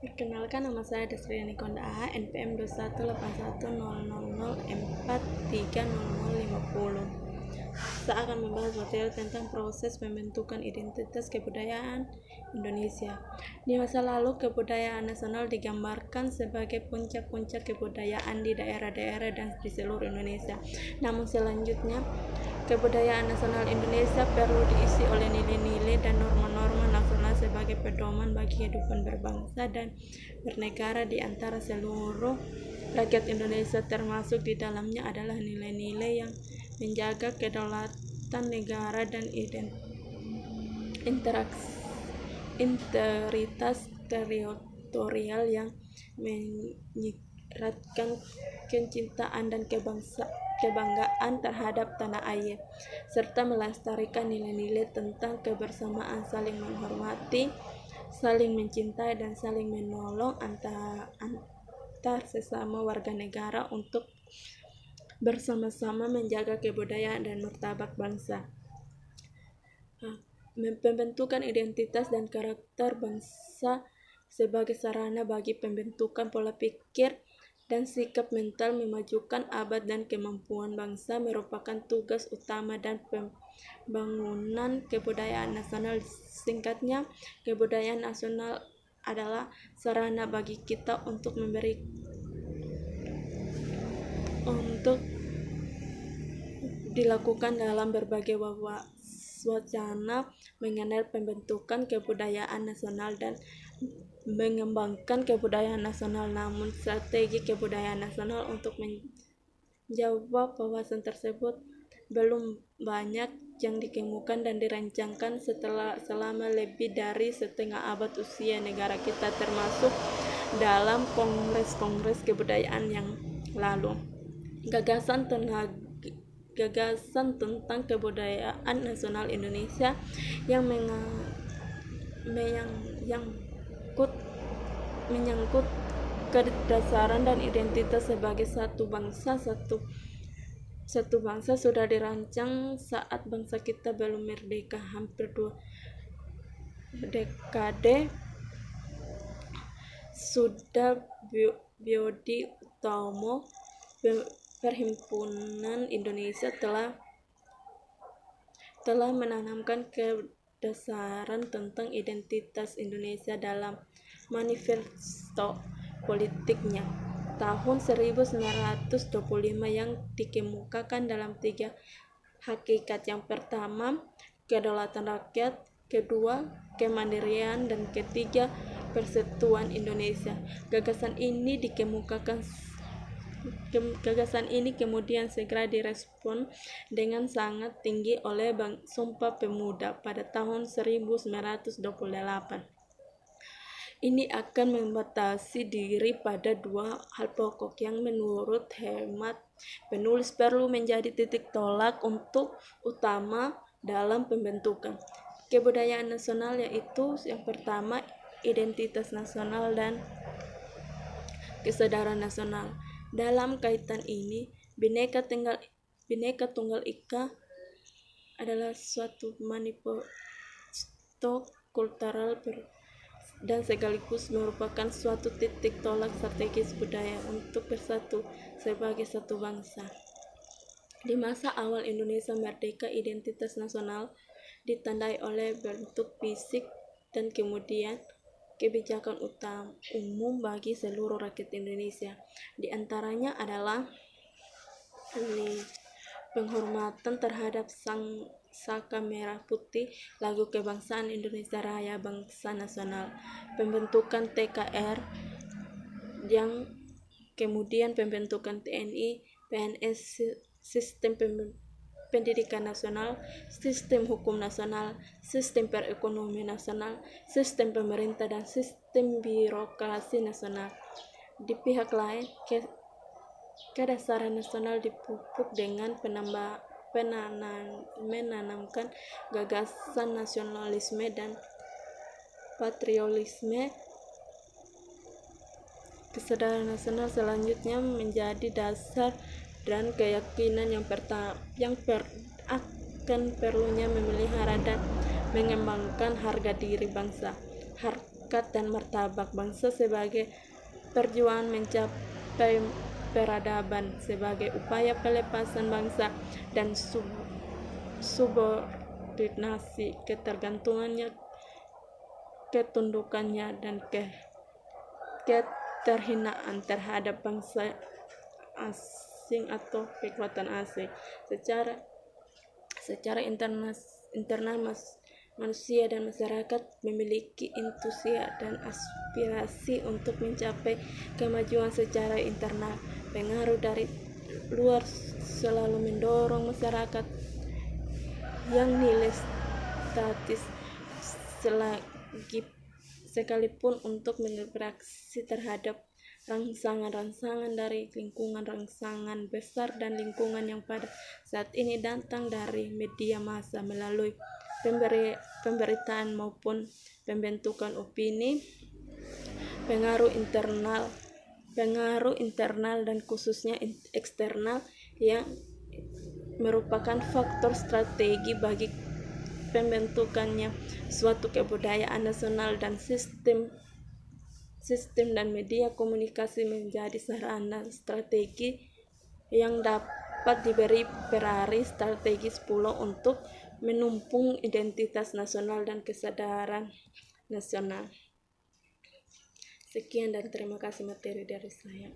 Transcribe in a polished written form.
Perkenalkan, nama saya Desriani Kondaa, NPM 21810004300050. Saya akan membahas materi tentang proses pembentukan identitas kebudayaan Indonesia. Di masa lalu, kebudayaan nasional digambarkan sebagai puncak-puncak kebudayaan di daerah-daerah dan di seluruh Indonesia. Namun selanjutnya, kebudayaan nasional Indonesia perlu diisi oleh nilai-nilai dan norma-norma nasional sebagai pedoman bagi kehidupan berbangsa dan bernegara di antara seluruh rakyat Indonesia, termasuk di dalamnya adalah nilai-nilai yang menjaga kedaulatan negara dan integritas teritorial, yang menyiratkan kecintaan dan kebanggaan terhadap tanah air, serta melestarikan nilai-nilai tentang kebersamaan, saling menghormati, saling mencintai, dan saling menolong antar sesama warga negara untuk bersama-sama menjaga kebudayaan dan martabat bangsa. Pembentukan identitas dan karakter bangsa sebagai sarana bagi pembentukan pola pikir dan sikap mental memajukan abad dan kemampuan bangsa merupakan tugas utama dan pembangunan kebudayaan nasional. Singkatnya, kebudayaan nasional adalah sarana bagi kita untuk dilakukan dalam berbagai wacana mengenai pembentukan kebudayaan nasional dan mengembangkan kebudayaan nasional. Namun strategi kebudayaan nasional untuk menjawab wawasan tersebut belum banyak yang dikemukakan dan dirancangkan selama lebih dari setengah abad usia negara kita, termasuk dalam kongres-kongres kebudayaan yang lalu. Gagasan tentang kebudayaan nasional Indonesia yang menyangkut kedasaran dan identitas sebagai satu bangsa sudah dirancang saat bangsa kita belum merdeka. Hampir 2 dekade sudah Budi Utomo, Perhimpunan Indonesia telah menanamkan kedasaran tentang identitas Indonesia dalam manifesto politiknya tahun 1925 yang dikemukakan dalam 3 hakikat. Yang pertama, kedaulatan rakyat; kedua, kemandirian; dan ketiga, persatuan Indonesia. Gagasan ini kemudian segera direspon dengan sangat tinggi oleh Sumpah Pemuda pada tahun 1928. Ini akan membatasi diri pada 2 hal pokok yang menurut hemat penulis perlu menjadi titik tolak utama dalam pembentukan kebudayaan nasional, yaitu yang pertama, identitas nasional dan kesadaran nasional. Dalam kaitan ini, Bhinneka Tunggal Ika adalah suatu manifesto kultural dan sekaligus merupakan suatu titik tolak strategis budaya untuk bersatu sebagai satu bangsa. Di masa awal Indonesia merdeka, identitas nasional ditandai oleh bentuk fisik dan kemudian kebijakan umum bagi seluruh rakyat Indonesia. Di antaranya adalah penghormatan terhadap Sang Saka Merah Putih, Lagu Kebangsaan Indonesia Raya, Bangsa Nasional, pembentukan TKR, yang kemudian pembentukan TNI, PNS, sistem pendidikan nasional, sistem hukum nasional, sistem perekonomian nasional, sistem pemerintah, dan sistem birokrasi nasional. Di pihak lain, kedasaran nasional dipupuk dengan menanamkan gagasan nasionalisme dan patriotisme. Kesadaran nasional selanjutnya menjadi dasar dan keyakinan yang akan perlunya memelihara dan mengembangkan harga diri bangsa. harkat dan martabat bangsa sebagai perjuangan mencapai peradaban, sebagai upaya pelepasan bangsa dan subordinasi ketergantungannya, ketundukannya, dan keterhinaan terhadap bangsa asing atau kekuatan asing. Secara internal manusia dan masyarakat memiliki intuisi dan aspirasi untuk mencapai kemajuan secara internal. Pengaruh dari luar selalu mendorong masyarakat yang nilai statis sekalipun untuk berinteraksi terhadap rangsangan dari lingkungan rangsangan besar dan lingkungan yang pada saat ini datang dari media massa melalui pemberitaan maupun pembentukan opini. Pengaruh internal dan khususnya eksternal yang merupakan faktor strategi bagi pembentukannya suatu kebudayaan nasional, dan sistem dan media komunikasi menjadi sarana strategi yang dapat diberi peran strategis pula untuk menumpung identitas nasional dan kesadaran nasional. Sekian dan terima kasih materi dari saya.